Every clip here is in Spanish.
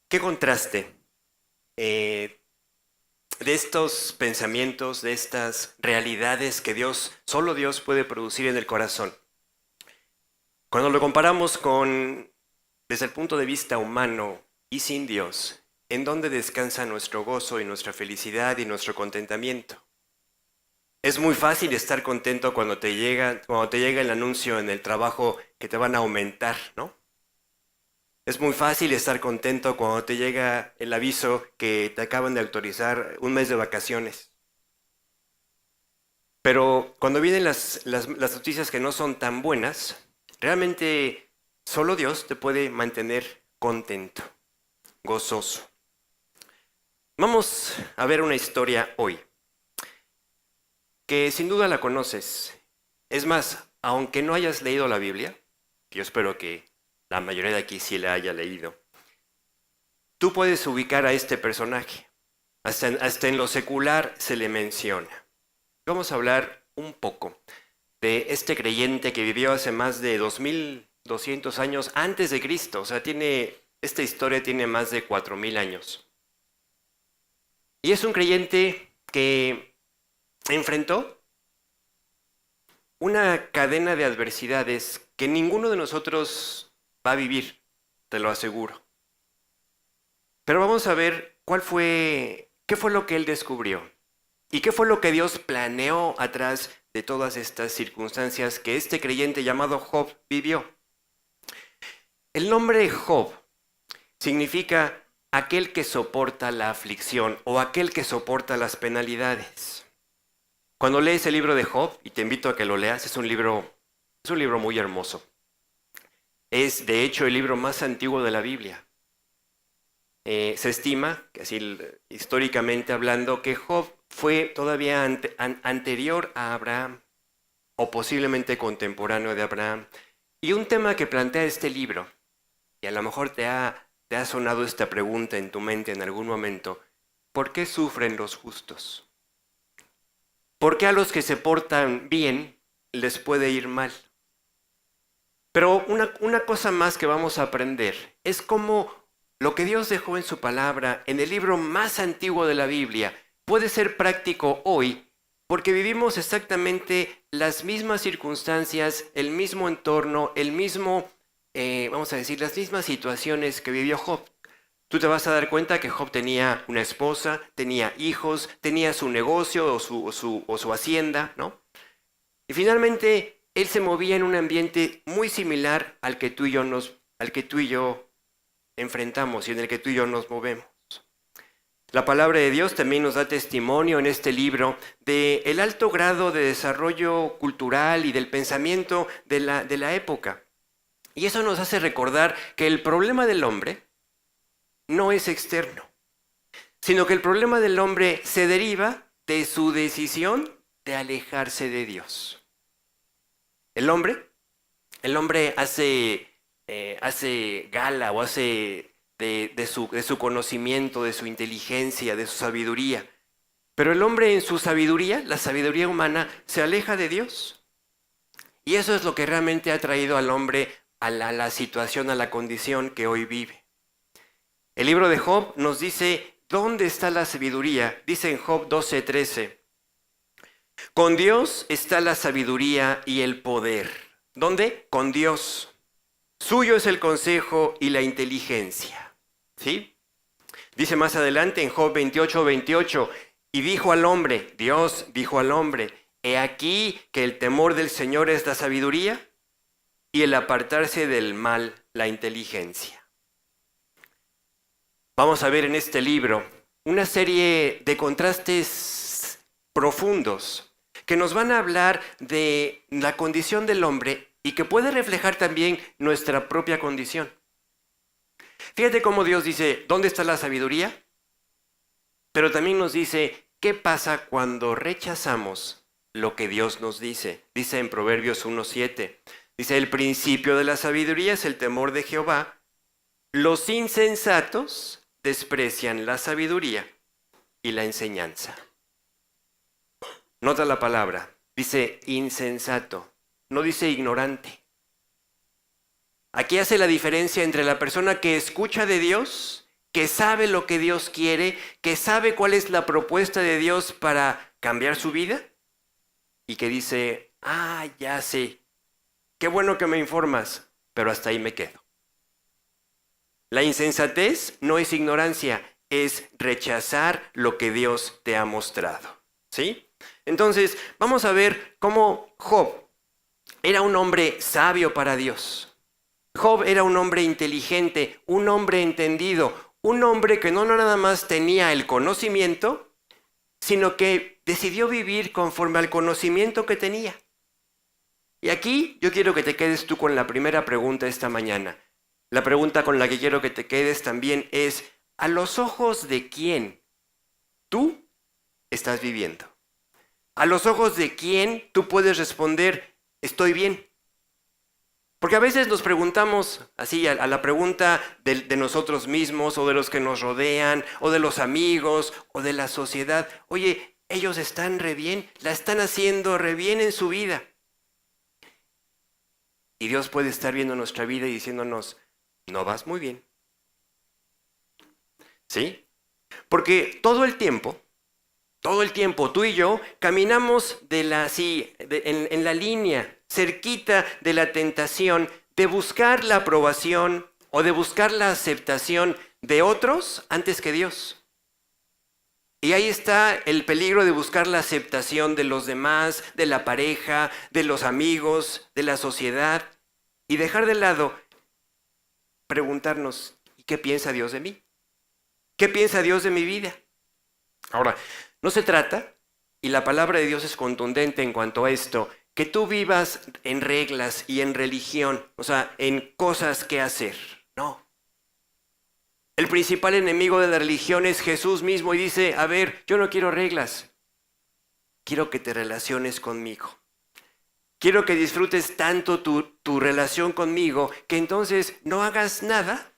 Qué contraste de estos pensamientos, de estas realidades que solo Dios puede producir en el corazón. Cuando lo comparamos desde el punto de vista humano y sin Dios, ¿en dónde descansa nuestro gozo y nuestra felicidad y nuestro contentamiento? Es muy fácil estar contento cuando te llega el anuncio en el trabajo que te van a aumentar, ¿no? Es muy fácil estar contento cuando te llega el aviso que te acaban de autorizar un mes de vacaciones. Pero cuando vienen las noticias que no son tan buenas, realmente solo Dios te puede mantener contento, gozoso. Vamos a ver una historia hoy, que sin duda la conoces. Es más, aunque no hayas leído la Biblia, yo espero que la mayoría de aquí sí la haya leído, tú puedes ubicar a este personaje. Hasta en lo secular se le menciona. Vamos a hablar un poco de este creyente que vivió hace más de 2200 años antes de Cristo. O sea, esta historia tiene más de 4000 años. Y es un creyente que enfrentó una cadena de adversidades que ninguno de nosotros va a vivir, te lo aseguro. Pero vamos a ver qué fue lo que él descubrió y qué fue lo que Dios planeó atrás de todas estas circunstancias que este creyente llamado Job vivió. El nombre Job significa aquel que soporta la aflicción o aquel que soporta las penalidades. Cuando lees el libro de Job, y te invito a que lo leas, es un libro muy hermoso. Es de hecho el libro más antiguo de la Biblia. Se estima, que así históricamente hablando, que Job fue todavía anterior a Abraham o posiblemente contemporáneo de Abraham. Y un tema que plantea este libro, y a lo mejor te ha sonado esta pregunta en tu mente en algún momento: ¿por qué sufren los justos? ¿Por qué a los que se portan bien les puede ir mal? Pero una cosa más que vamos a aprender es cómo lo que Dios dejó en su palabra, en el libro más antiguo de la Biblia, puede ser práctico hoy, porque vivimos exactamente las mismas circunstancias, el mismo entorno, vamos a decir, las mismas situaciones que vivió Job. Tú te vas a dar cuenta que Job tenía una esposa, tenía hijos, tenía su negocio o su hacienda, ¿no? Y finalmente, él se movía en un ambiente muy similar al que tú y yo enfrentamos y en el que tú y yo nos movemos. La palabra de Dios también nos da testimonio en este libro del alto grado de desarrollo cultural y del pensamiento de la época. Y eso nos hace recordar que el problema del hombre no es externo, sino que el problema del hombre se deriva de su decisión de alejarse de Dios. El hombre hace gala o hace de su conocimiento, de su inteligencia, de su sabiduría. Pero el hombre en su sabiduría, la sabiduría humana, se aleja de Dios. Y eso es lo que realmente ha traído al hombre a la situación, a la condición que hoy vive. El libro de Job nos dice, ¿dónde está la sabiduría? Dice en Job 12:13, con Dios está la sabiduría y el poder. ¿Dónde? Con Dios. Suyo es el consejo y la inteligencia. ¿Sí? Dice más adelante en Job 28:28, y dijo al hombre, Dios dijo al hombre, he aquí que el temor del Señor es la sabiduría y el apartarse del mal la inteligencia. Vamos a ver en este libro una serie de contrastes profundos que nos van a hablar de la condición del hombre y que puede reflejar también nuestra propia condición. Fíjate cómo Dios dice, ¿dónde está la sabiduría? Pero también nos dice, ¿qué pasa cuando rechazamos lo que Dios nos dice? Dice en Proverbios 1:7, dice, el principio de la sabiduría es el temor de Jehová. Los insensatos desprecian la sabiduría y la enseñanza. Nota la palabra, dice insensato, no dice ignorante. Aquí hace la diferencia entre la persona que escucha de Dios, que sabe lo que Dios quiere, que sabe cuál es la propuesta de Dios para cambiar su vida y que dice, ya sé, qué bueno que me informas, pero hasta ahí me quedo. La insensatez no es ignorancia, es rechazar lo que Dios te ha mostrado, ¿sí? Entonces, vamos a ver cómo Job era un hombre sabio para Dios. Job era un hombre inteligente, un hombre entendido, un hombre que no nada más tenía el conocimiento, sino que decidió vivir conforme al conocimiento que tenía. Y aquí yo quiero que te quedes tú con la primera pregunta esta mañana. La pregunta con la que quiero que te quedes también es, ¿a los ojos de quién tú estás viviendo? ¿A los ojos de quién tú puedes responder, estoy bien? Porque a veces nos preguntamos así a la pregunta de nosotros mismos o de los que nos rodean o de los amigos o de la sociedad. Oye, ellos están re bien, la están haciendo re bien en su vida. Y Dios puede estar viendo nuestra vida y diciéndonos, no vas muy bien. ¿Sí? Porque todo el tiempo, tú y yo caminamos en la línea, cerquita de la tentación de buscar la aprobación o de buscar la aceptación de otros antes que Dios. Y ahí está el peligro de buscar la aceptación de los demás, de la pareja, de los amigos, de la sociedad, y dejar de lado preguntarnos, ¿y qué piensa Dios de mí? ¿Qué piensa Dios de mi vida? Ahora, no se trata, y la palabra de Dios es contundente en cuanto a esto, que tú vivas en reglas y en religión, o sea, en cosas que hacer. No. El principal enemigo de la religión es Jesús mismo y dice, a ver, yo no quiero reglas, quiero que te relaciones conmigo. Quiero que disfrutes tanto tu relación conmigo que entonces no hagas nada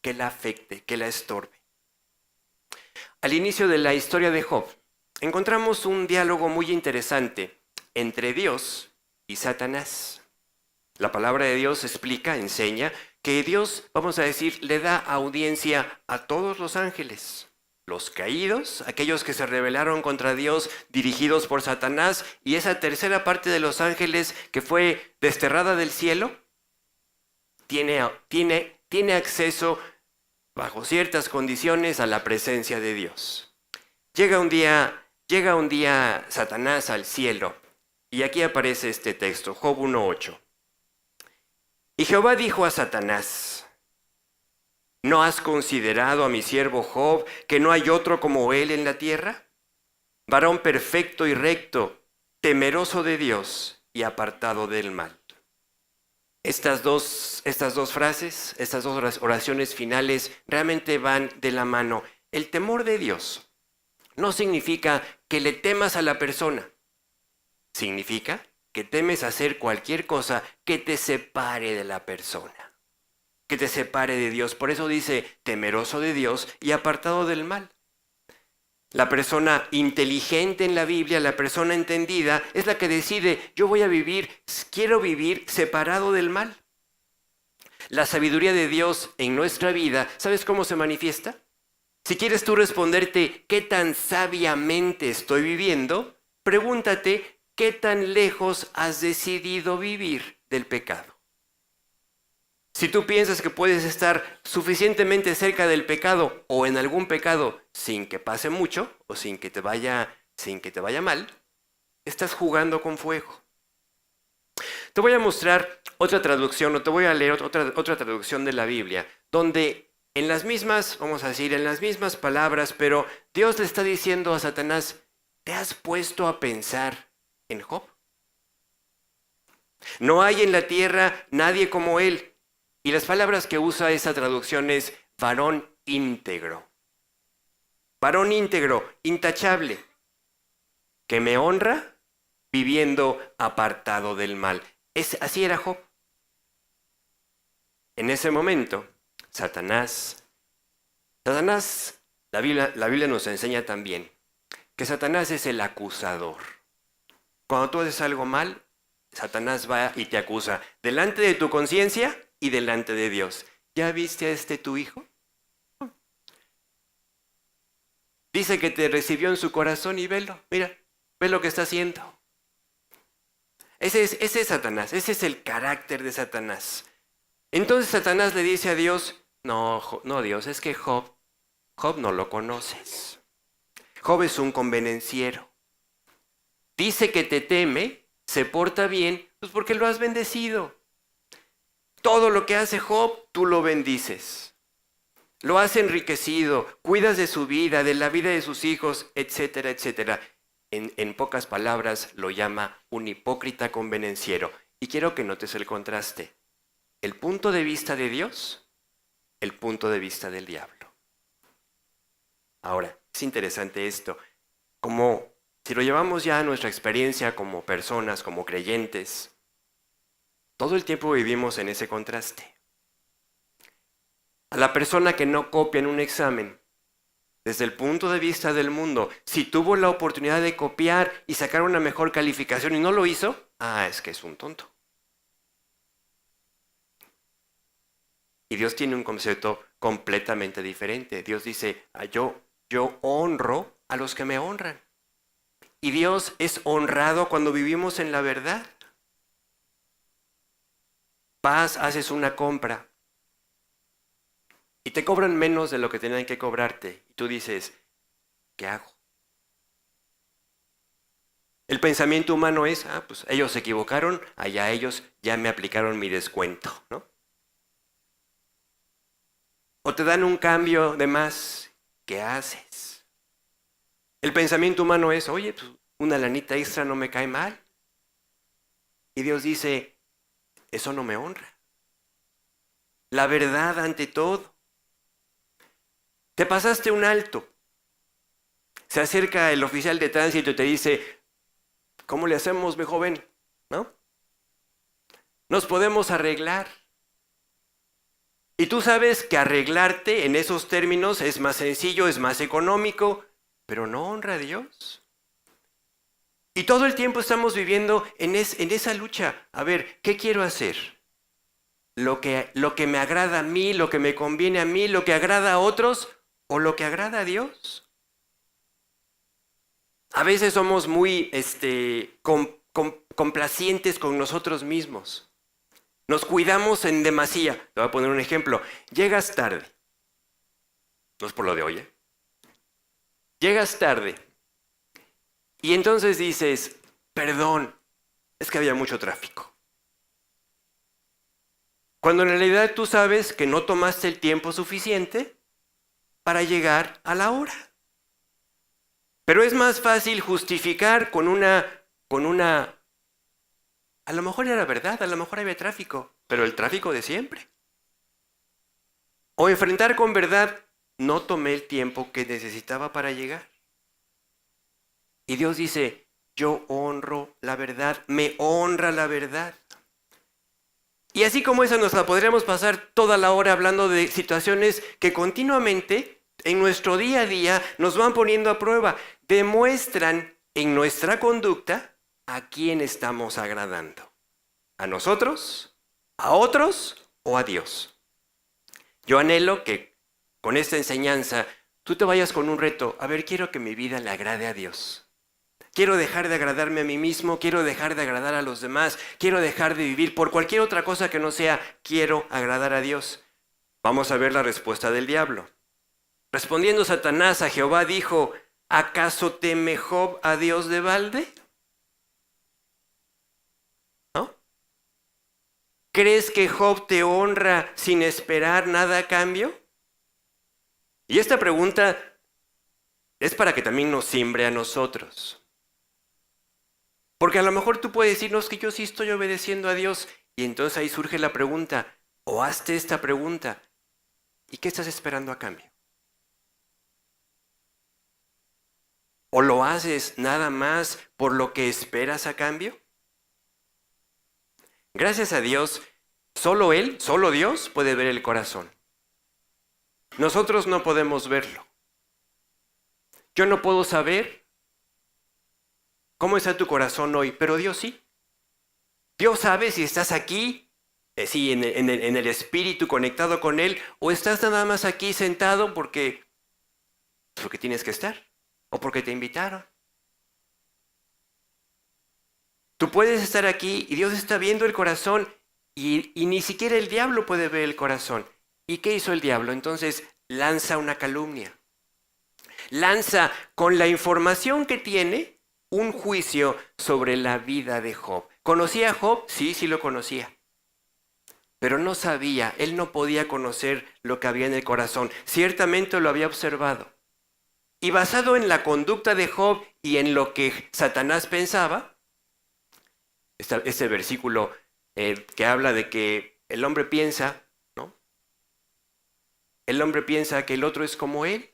que la afecte, que la estorbe. Al inicio de la historia de Job, encontramos un diálogo muy interesante entre Dios y Satanás. La palabra de Dios explica, enseña, que Dios, vamos a decir, le da audiencia a todos los ángeles. Los caídos, aquellos que se rebelaron contra Dios, dirigidos por Satanás, y esa tercera parte de los ángeles que fue desterrada del cielo, tiene acceso bajo ciertas condiciones a la presencia de Dios. Llega un día Satanás al cielo, y aquí aparece este texto, Job 1:8. Y Jehová dijo a Satanás, ¿no has considerado a mi siervo Job, que no hay otro como él en la tierra? Varón perfecto y recto, temeroso de Dios y apartado del mal. Estas dos frases, estas dos oraciones finales realmente van de la mano. El temor de Dios no significa que le temas a la persona. Significa que temes hacer cualquier cosa que te separe de la persona, que te separe de Dios. Por eso dice, temeroso de Dios y apartado del mal. La persona inteligente en la Biblia, la persona entendida, es la que decide, quiero vivir separado del mal. La sabiduría de Dios en nuestra vida, ¿sabes cómo se manifiesta? Si quieres tú responderte, ¿qué tan sabiamente estoy viviendo? Pregúntate, ¿qué tan lejos has decidido vivir del pecado? Si tú piensas que puedes estar suficientemente cerca del pecado o en algún pecado sin que pase mucho o sin que te vaya mal, estás jugando con fuego. Te voy a mostrar otra traducción o te voy a leer otra traducción de la Biblia, donde en las mismas palabras, pero Dios le está diciendo a Satanás, ¿te has puesto a pensar en Job? No hay en la tierra nadie como él. Y las palabras que usa esa traducción es varón íntegro. Varón íntegro, intachable, que me honra viviendo apartado del mal. Así era Job. En ese momento, Satanás, la Biblia nos enseña también que Satanás es el acusador. Cuando tú haces algo mal, Satanás va y te acusa delante de tu conciencia y delante de Dios. ¿Ya viste a tu hijo? Dice que te recibió en su corazón y velo, mira, ve lo que está haciendo. Ese es Satanás, ese es el carácter de Satanás. Entonces Satanás le dice a Dios, no Dios, es que Job no lo conoces. Job es un convenenciero. Dice que te teme, se porta bien, pues porque lo has bendecido. Todo lo que hace Job, tú lo bendices. Lo has enriquecido, cuidas de su vida, de la vida de sus hijos, etcétera, etcétera. En pocas palabras lo llama un hipócrita convenenciero. Y quiero que notes el contraste. El punto de vista de Dios, el punto de vista del diablo. Ahora, es interesante esto. Como si lo llevamos ya a nuestra experiencia como personas, como creyentes, todo el tiempo vivimos en ese contraste. A la persona que no copia en un examen, desde el punto de vista del mundo, si tuvo la oportunidad de copiar y sacar una mejor calificación y no lo hizo, es que es un tonto. Y Dios tiene un concepto completamente diferente. Dios dice, yo honro a los que me honran. Y Dios es honrado cuando vivimos en la verdad. Vas, haces una compra y te cobran menos de lo que tenían que cobrarte. Y tú dices, ¿qué hago? El pensamiento humano es, pues ellos se equivocaron, allá ellos ya me aplicaron mi descuento, ¿no? O te dan un cambio de más, ¿qué haces? El pensamiento humano es, oye, pues una lanita extra no me cae mal. Y Dios dice, eso no me honra. La verdad ante todo. Te pasaste un alto. Se acerca el oficial de tránsito y te dice, ¿cómo le hacemos, mi joven? ¿No? Nos podemos arreglar. Y tú sabes que arreglarte en esos términos es más sencillo, es más económico, pero no honra a Dios. Y todo el tiempo estamos viviendo en esa lucha. A ver, ¿qué quiero hacer? Lo que me agrada a mí, lo que me conviene a mí, lo que agrada a otros o lo que agrada a Dios. A veces somos muy complacientes con nosotros mismos. Nos cuidamos en demasía. Te voy a poner un ejemplo. Llegas tarde. No es por lo de hoy, ¿eh? Llegas tarde. Y entonces dices, perdón, es que había mucho tráfico. Cuando en realidad tú sabes que no tomaste el tiempo suficiente para llegar a la hora. Pero es más fácil justificar con una, a lo mejor era verdad, a lo mejor había tráfico, pero el tráfico de siempre. O enfrentar con verdad, no tomé el tiempo que necesitaba para llegar. Y Dios dice, yo honro la verdad, me honra la verdad. Y así como esa nos la podríamos pasar toda la hora hablando de situaciones que continuamente en nuestro día a día nos van poniendo a prueba, demuestran en nuestra conducta a quién estamos agradando. ¿A nosotros? ¿A otros? ¿O a Dios? Yo anhelo que con esta enseñanza tú te vayas con un reto. A ver, quiero que mi vida le agrade a Dios. Quiero dejar de agradarme a mí mismo, quiero dejar de agradar a los demás, quiero dejar de vivir por cualquier otra cosa que no sea quiero agradar a Dios. Vamos a ver la respuesta del diablo. Respondiendo Satanás a Jehová dijo, ¿acaso teme Job a Dios de balde? ¿No? ¿Crees que Job te honra sin esperar nada a cambio? Y esta pregunta es para que también nos simbre a nosotros. Porque a lo mejor tú puedes decir, no, es que yo sí estoy obedeciendo a Dios. Y entonces ahí surge la pregunta, o hazte esta pregunta, ¿y qué estás esperando a cambio? ¿O lo haces nada más por lo que esperas a cambio? Gracias a Dios, solo Él, solo Dios puede ver el corazón. Nosotros no podemos verlo. Yo no puedo saber cómo está tu corazón hoy, pero Dios sí. Dios sabe si estás aquí, sí, en el espíritu conectado con Él, o estás nada más aquí sentado porque tienes que estar. o porque te invitaron. Tú puedes estar aquí y Dios está viendo el corazón y ni siquiera el diablo puede ver el corazón. ¿Y qué hizo el diablo? Entonces lanza una calumnia. Lanza con la información que tiene un juicio sobre la vida de Job. ¿Conocía a Job? Sí, sí lo conocía. Pero no sabía, él no podía conocer lo que había en el corazón. Ciertamente lo había observado. Y basado en la conducta de Job y en lo que Satanás pensaba, este versículo que habla de que el hombre piensa, ¿no? El hombre piensa que el otro es como él.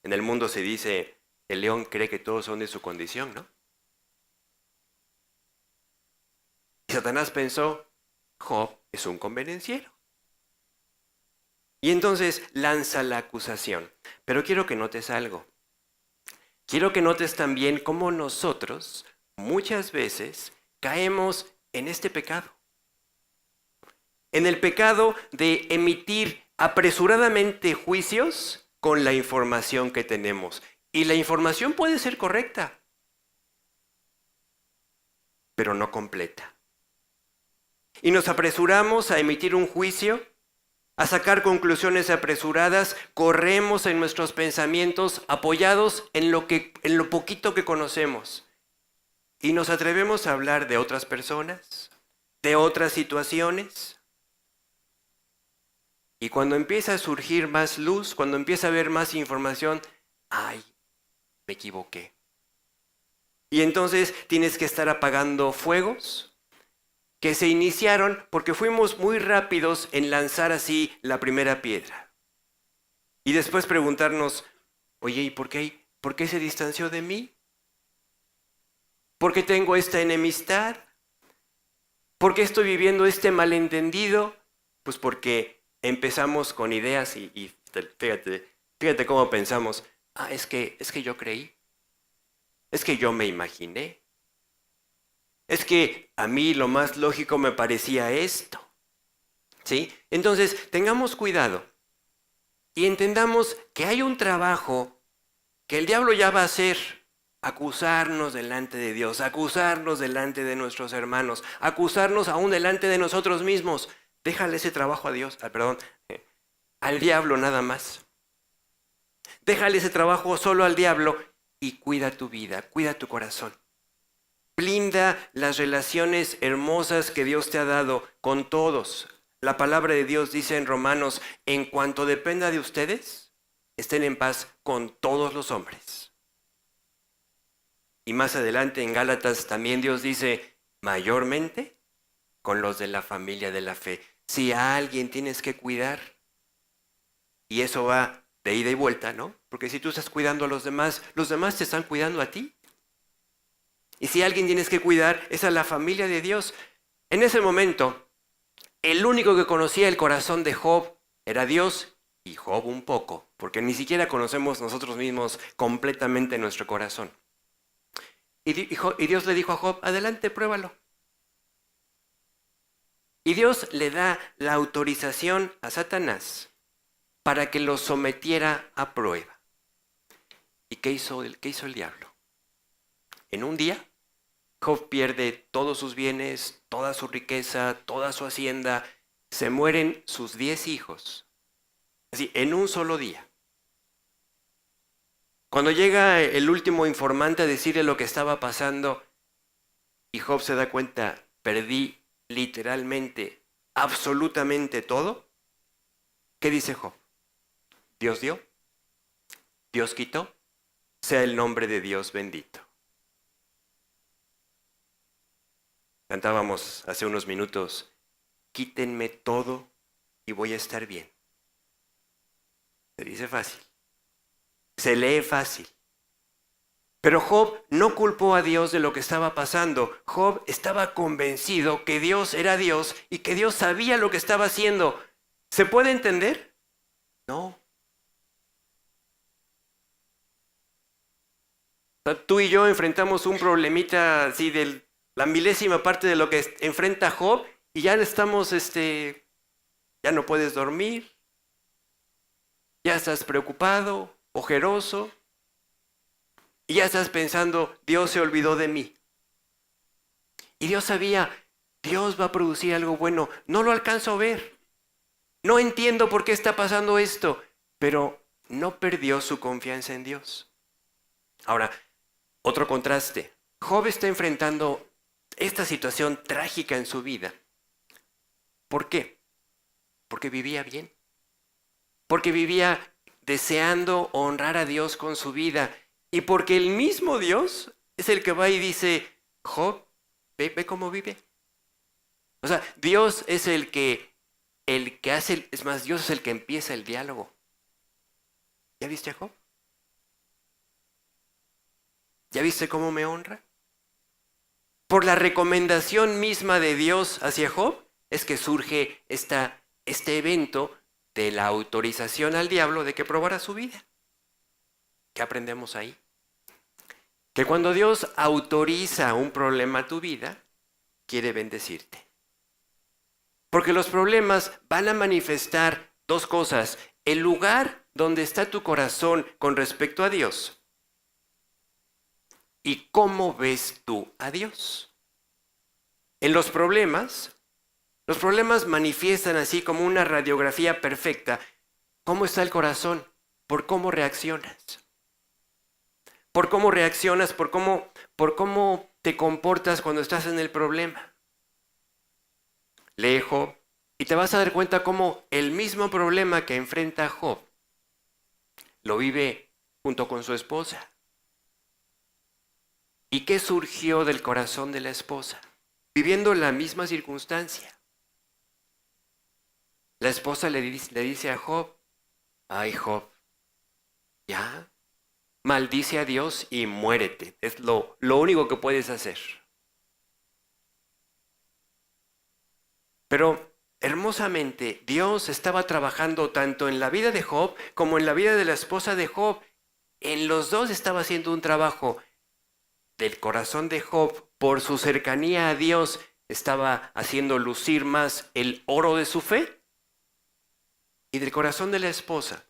En el mundo se dice, el león cree que todos son de su condición, ¿no? Y Satanás pensó, Job es un convenenciero. Y entonces lanza la acusación. Pero quiero que notes algo. Quiero que notes también cómo nosotros muchas veces caemos en este pecado. En el pecado de emitir apresuradamente juicios con la información que tenemos. Y la información puede ser correcta, pero no completa. Y nos apresuramos a emitir un juicio, a sacar conclusiones apresuradas, corremos en nuestros pensamientos apoyados en lo poquito que conocemos. Y nos atrevemos a hablar de otras personas, de otras situaciones. Y cuando empieza a surgir más luz, cuando empieza a haber más información, ¡ay! Me equivoqué. Y entonces tienes que estar apagando fuegos que se iniciaron porque fuimos muy rápidos en lanzar así la primera piedra. Y después preguntarnos, oye, ¿y por qué se distanció de mí? ¿Por qué tengo esta enemistad? ¿Por qué estoy viviendo este malentendido? Pues porque empezamos con ideas y fíjate cómo pensamos. Es que yo creí. Es que yo me imaginé. Es que a mí lo más lógico me parecía esto. ¿Sí? Entonces, tengamos cuidado y entendamos que hay un trabajo que el diablo ya va a hacer. Acusarnos delante de Dios, acusarnos delante de nuestros hermanos, acusarnos aún delante de nosotros mismos. Déjale ese trabajo a Dios, al diablo nada más. Déjale ese trabajo solo al diablo y cuida tu vida, cuida tu corazón. Blinda las relaciones hermosas que Dios te ha dado con todos. La palabra de Dios dice en Romanos, en cuanto dependa de ustedes, estén en paz con todos los hombres. Y más adelante en Gálatas también Dios dice, mayormente con los de la familia de la fe. Si a alguien tienes que cuidar, y eso va de ida y vuelta, ¿no? Porque si tú estás cuidando a los demás te están cuidando a ti. Y si a alguien tienes que cuidar, es a la familia de Dios. En ese momento, el único que conocía el corazón de Job era Dios y Job un poco, porque ni siquiera conocemos nosotros mismos completamente nuestro corazón. Y Dios le dijo a Job, adelante, pruébalo. Y Dios le da la autorización a Satanás para que lo sometiera a prueba. ¿Y qué hizo el diablo? En un día, Job pierde todos sus bienes, toda su riqueza, toda su hacienda. Se mueren sus 10 hijos. Así, en un solo día. Cuando llega el último informante a decirle lo que estaba pasando, y Job se da cuenta, perdí literalmente, absolutamente todo. ¿Qué dice Job? Dios dio, Dios quitó, sea el nombre de Dios bendito. Cantábamos hace unos minutos, quítenme todo y voy a estar bien. Se dice fácil, se lee fácil. Pero Job no culpó a Dios de lo que estaba pasando. Job estaba convencido que Dios era Dios y que Dios sabía lo que estaba haciendo. ¿Se puede entender? No. Tú y yo enfrentamos un problemita así de la milésima parte de lo que enfrenta Job y ya estamos, ya no puedes dormir. Ya estás preocupado, ojeroso, y ya estás pensando, Dios se olvidó de mí. Y Dios sabía, Dios va a producir algo bueno. No lo alcanzo a ver. No entiendo por qué está pasando esto, pero no perdió su confianza en Dios. Ahora, otro contraste. Job está enfrentando esta situación trágica en su vida. ¿Por qué? Porque vivía bien. Porque vivía deseando honrar a Dios con su vida. Y porque el mismo Dios es el que va y dice, Job, ve cómo vive. O sea, Dios es el que hace, es más, Dios es el que empieza el diálogo. ¿Ya viste a Job? ¿Ya viste cómo me honra? Por la recomendación misma de Dios hacia Job, es que surge este evento de la autorización al diablo de que probara su vida. ¿Qué aprendemos ahí? Que cuando Dios autoriza un problema a tu vida, quiere bendecirte. Porque los problemas van a manifestar dos cosas. El lugar donde está tu corazón con respecto a Dios y cómo ves tú a Dios. En los problemas manifiestan así como una radiografía perfecta cómo está el corazón, por cómo reaccionas. Por cómo reaccionas, por cómo te comportas cuando estás en el problema. Lee Job y te vas a dar cuenta cómo el mismo problema que enfrenta Job lo vive junto con su esposa. ¿Y qué surgió del corazón de la esposa? Viviendo la misma circunstancia. La esposa le dice a Job, ay Job, ya, maldice a Dios y muérete. Es lo único que puedes hacer. Pero hermosamente, Dios estaba trabajando tanto en la vida de Job como en la vida de la esposa de Job. En los dos estaba haciendo un trabajo. Del corazón de Job, por su cercanía a Dios, estaba haciendo lucir más el oro de su fe. Y del corazón de la esposa,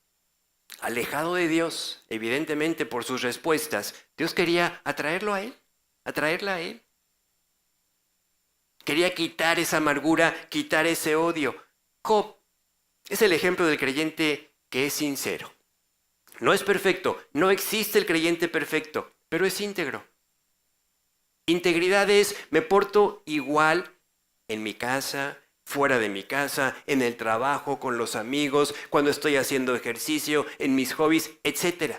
alejado de Dios, evidentemente por sus respuestas, Dios quería atraerlo a él, atraerla a él. Quería quitar esa amargura, quitar ese odio. Job es el ejemplo del creyente que es sincero. No es perfecto, no existe el creyente perfecto, pero es íntegro. Integridad es, me porto igual en mi casa, fuera de mi casa, en el trabajo, con los amigos, cuando estoy haciendo ejercicio, en mis hobbies, etc.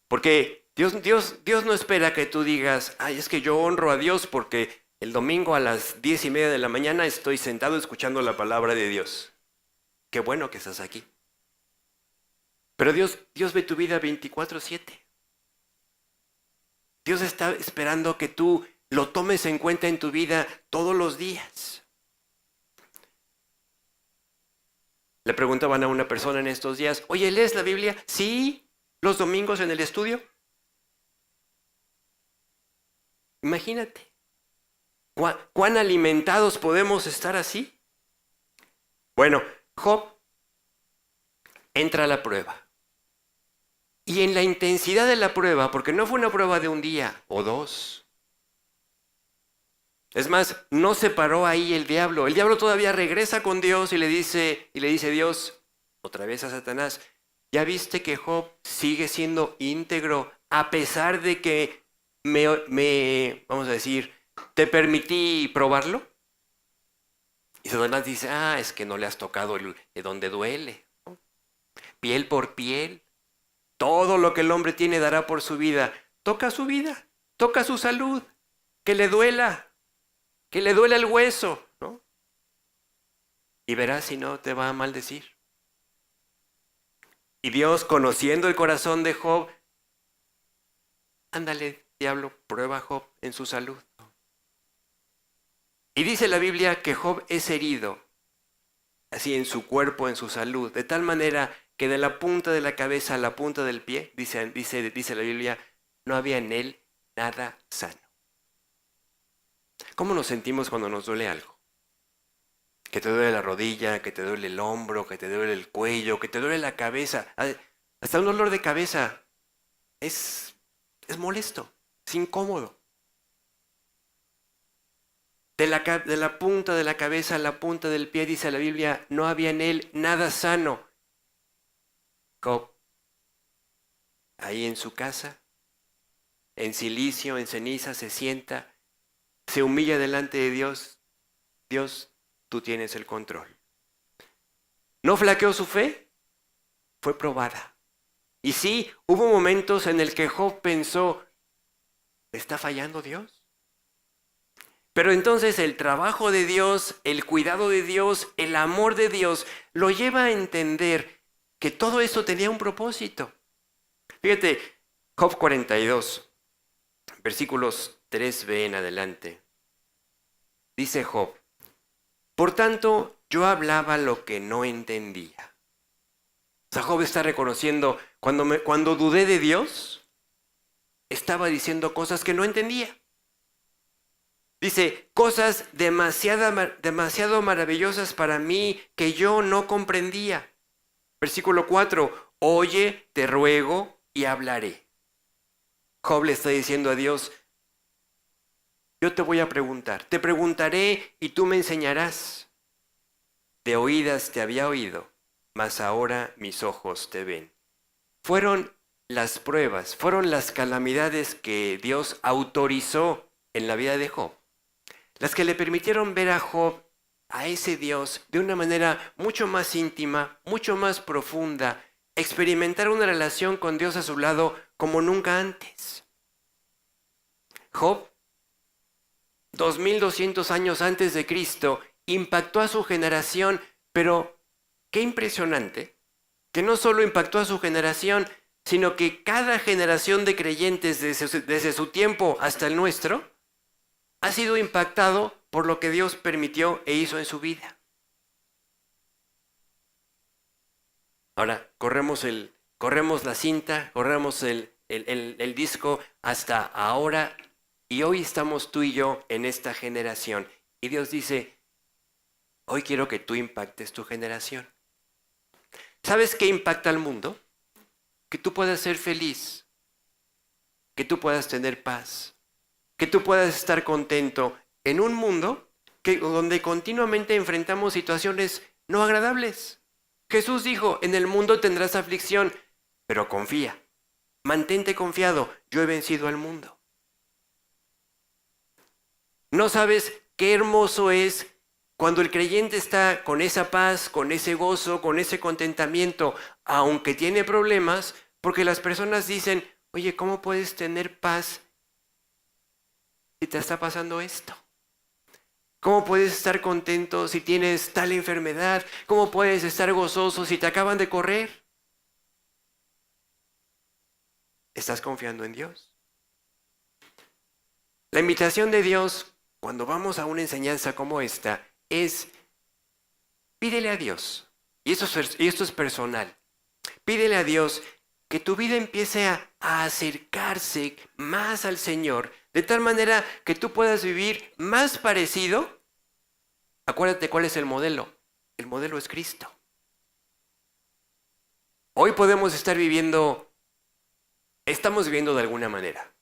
Porque Dios no espera que tú digas, ay, es que yo honro a Dios porque el domingo a las 10:30 de la mañana estoy sentado escuchando la palabra de Dios. Qué bueno que estás aquí. Pero Dios ve tu vida 24/7. Dios está esperando que tú lo tomes en cuenta en tu vida todos los días. Le preguntaban a una persona en estos días, oye, ¿lees la Biblia? Sí, los domingos en el estudio. Imagínate, ¿cuán alimentados podemos estar así? Bueno, Job entra a la prueba. Y en la intensidad de la prueba, porque no fue una prueba de un día o dos. Es más, no se paró ahí el diablo. El diablo todavía regresa con Dios y le dice Dios, otra vez a Satanás, ¿ya viste que Job sigue siendo íntegro a pesar de que vamos a decir, te permití probarlo? Y Satanás dice, es que no le has tocado donde duele, ¿no? Piel por piel. Todo lo que el hombre tiene dará por su vida. Toca su vida, toca su salud, que le duela el hueso, ¿no? Y verás si no te va a maldecir. Y Dios, conociendo el corazón de Job, ándale, diablo, prueba a Job en su salud. Y dice la Biblia que Job es herido, así en su cuerpo, en su salud, de tal manera que de la punta de la cabeza a la punta del pie, dice la Biblia, no había en él nada sano. ¿Cómo nos sentimos cuando nos duele algo? que te duele la rodilla, que te duele el hombro, que te duele el cuello, que te duele la cabeza, hasta un dolor de cabeza, es, es molesto, es incómodo. De la punta de la cabeza a la punta del pie, dice la Biblia, no había en él nada sano. Job, ahí en su casa, en silicio, en ceniza, se sienta, se humilla delante de Dios. Dios, tú tienes el control. ¿No flaqueó su fe? Fue probada. Y sí, hubo momentos en el que Job pensó, ¿está fallando Dios? Pero entonces el trabajo de Dios, el cuidado de Dios, el amor de Dios, lo lleva a entender que todo eso tenía un propósito. Fíjate, Job 42, versículos 3b en adelante. Dice Job, por tanto, yo hablaba lo que no entendía. O sea, Job está reconociendo, cuando dudé de Dios, estaba diciendo cosas que no entendía. Dice, cosas demasiado maravillosas para mí que yo no comprendía. Versículo 4, oye, te ruego y hablaré. Job le está diciendo a Dios, yo te voy a preguntar, te preguntaré y tú me enseñarás. De oídas te había oído, mas ahora mis ojos te ven. Fueron las pruebas, fueron las calamidades que Dios autorizó en la vida de Job, las que le permitieron ver a Job, a ese Dios, de una manera mucho más íntima, mucho más profunda, experimentar una relación con Dios a su lado como nunca antes. Job, 2200 años antes de Cristo, impactó a su generación, pero qué impresionante, que no solo impactó a su generación, sino que cada generación de creyentes desde su tiempo hasta el nuestro, ha sido impactado por lo que Dios permitió e hizo en su vida. Ahora, corremos la cinta, corremos el disco hasta ahora, y hoy estamos tú y yo en esta generación. Y Dios dice, hoy quiero que tú impactes tu generación. ¿Sabes qué impacta al mundo? Que tú puedas ser feliz, que tú puedas tener paz, que tú puedas estar contento en un mundo donde continuamente enfrentamos situaciones no agradables. Jesús dijo, en el mundo tendrás aflicción, pero confía, mantente confiado, yo he vencido al mundo. ¿No sabes qué hermoso es cuando el creyente está con esa paz, con ese gozo, con ese contentamiento, aunque tiene problemas? Porque las personas dicen, oye, ¿cómo puedes tener paz si te está pasando esto? ¿Cómo puedes estar contento si tienes tal enfermedad? ¿Cómo puedes estar gozoso si te acaban de correr? ¿Estás confiando en Dios? La invitación de Dios, cuando vamos a una enseñanza como esta, es pídele a Dios, y esto es personal, pídele a Dios que tu vida empiece a acercarse más al Señor, de tal manera que tú puedas vivir más parecido. Acuérdate cuál es el modelo. El modelo es Cristo. Hoy podemos estamos viviendo de alguna manera.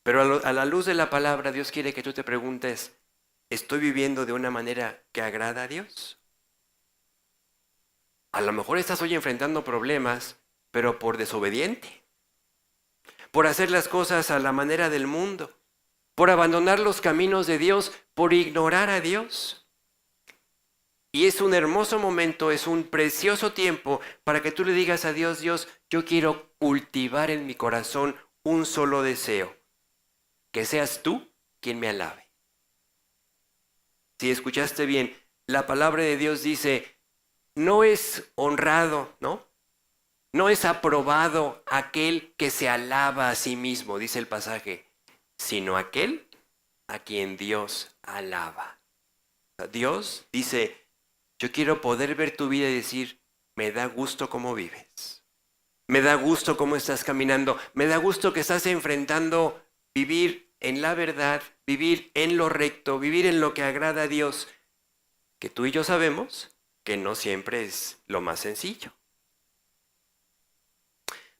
Pero a la luz de la palabra, Dios quiere que tú te preguntes, ¿estoy viviendo de una manera que agrada a Dios? A lo mejor estás hoy enfrentando problemas, pero por desobediente, por hacer las cosas a la manera del mundo, por abandonar los caminos de Dios, por ignorar a Dios. Y es un hermoso momento, es un precioso tiempo para que tú le digas a Dios, Dios, yo quiero cultivar en mi corazón un solo deseo, que seas tú quien me alabe. Si escuchaste bien, la palabra de Dios dice, no es honrado, ¿no? No es aprobado aquel que se alaba a sí mismo, dice el pasaje, sino aquel a quien Dios alaba. Dios dice, yo quiero poder ver tu vida y decir, me da gusto cómo vives. Me da gusto cómo estás caminando. Me da gusto que estás enfrentando vivir en la verdad, vivir en lo recto, vivir en lo que agrada a Dios. que tú y yo sabemos que no siempre es lo más sencillo.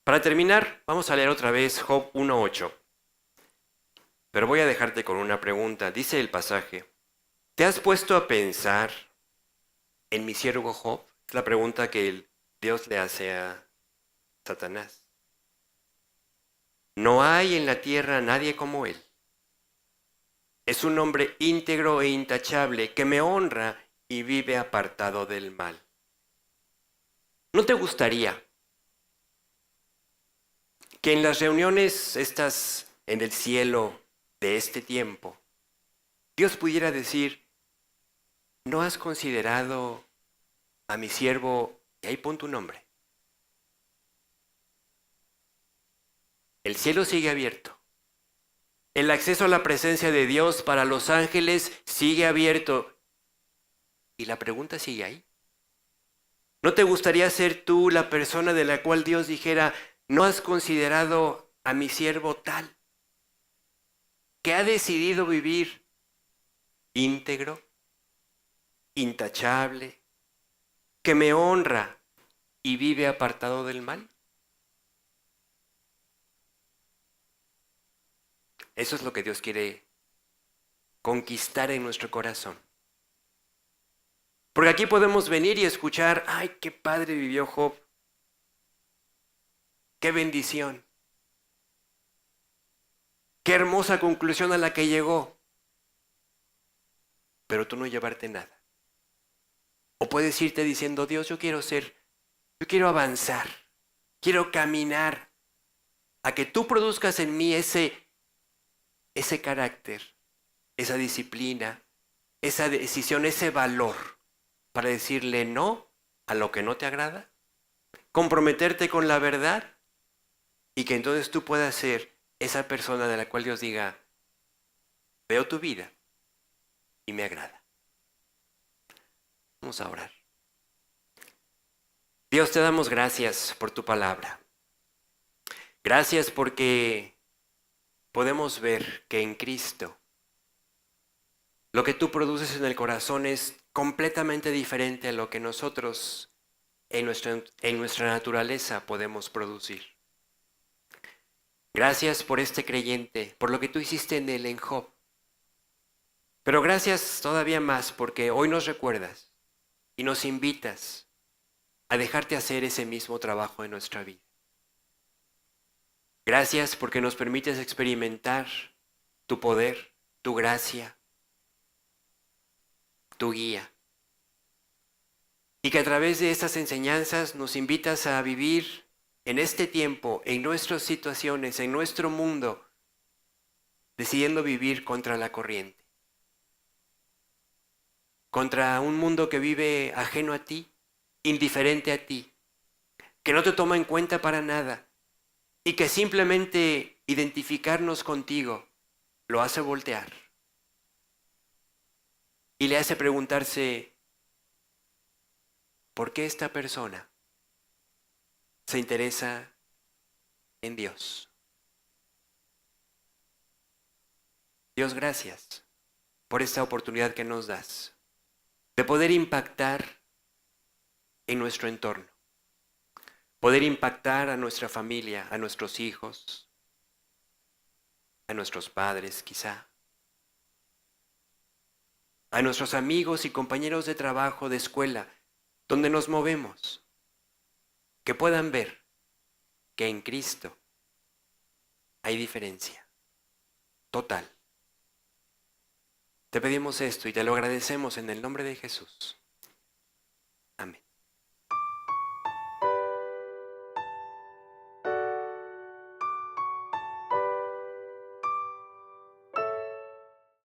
Para terminar, vamos a leer otra vez Job 1:8. Pero voy a dejarte con una pregunta. Dice el pasaje, ¿te has puesto a pensar en mi siervo Job? Es la pregunta que Dios le hace a Satanás. No hay en la tierra nadie como él. Es un hombre íntegro e intachable que me honra y vive apartado del mal. ¿No te gustaría que en las reuniones estas en el cielo de este tiempo, Dios pudiera decir, ¿no has considerado a mi siervo? Y ahí pon tu nombre. El cielo sigue abierto. El acceso a la presencia de Dios para los ángeles sigue abierto. Y la pregunta sigue ahí. ¿No te gustaría ser tú la persona de la cual Dios dijera, ¿no has considerado a mi siervo tal, que ha decidido vivir íntegro, intachable, que me honra y vive apartado del mal? Eso es lo que Dios quiere conquistar en nuestro corazón. Porque aquí podemos venir y escuchar, ¡ay, qué padre vivió Job! ¡Qué bendición! ¡Qué hermosa conclusión a la que llegó! Pero tú no llevarte nada. O puedes irte diciendo, Dios, yo quiero avanzar, quiero caminar a que tú produzcas en mí ese carácter, esa disciplina, esa decisión, ese valor para decirle no a lo que no te agrada, comprometerte con la verdad y que entonces tú puedas ser esa persona de la cual Dios diga, veo tu vida y me agrada. Vamos a orar. Dios, te damos gracias por tu palabra. Gracias porque podemos ver que en Cristo lo que tú produces en el corazón es completamente diferente a lo que nosotros en nuestra naturaleza podemos producir. Gracias por este creyente, por lo que tú hiciste en él, en Job. Pero gracias todavía más porque hoy nos recuerdas y nos invitas a dejarte hacer ese mismo trabajo en nuestra vida. Gracias porque nos permites experimentar tu poder, tu gracia, tu guía. Y que a través de estas enseñanzas nos invitas a vivir en este tiempo, en nuestras situaciones, en nuestro mundo, decidiendo vivir contra la corriente. Contra un mundo que vive ajeno a ti, indiferente a ti, que no te toma en cuenta para nada y que simplemente identificarnos contigo lo hace voltear y le hace preguntarse, ¿por qué esta persona se interesa en Dios? Dios, gracias por esta oportunidad que nos das de poder impactar en nuestro entorno, poder impactar a nuestra familia, a nuestros hijos, a nuestros padres quizá, a nuestros amigos y compañeros de trabajo, de escuela, donde nos movemos, que puedan ver que en Cristo hay diferencia total. Te pedimos esto y te lo agradecemos en el nombre de Jesús.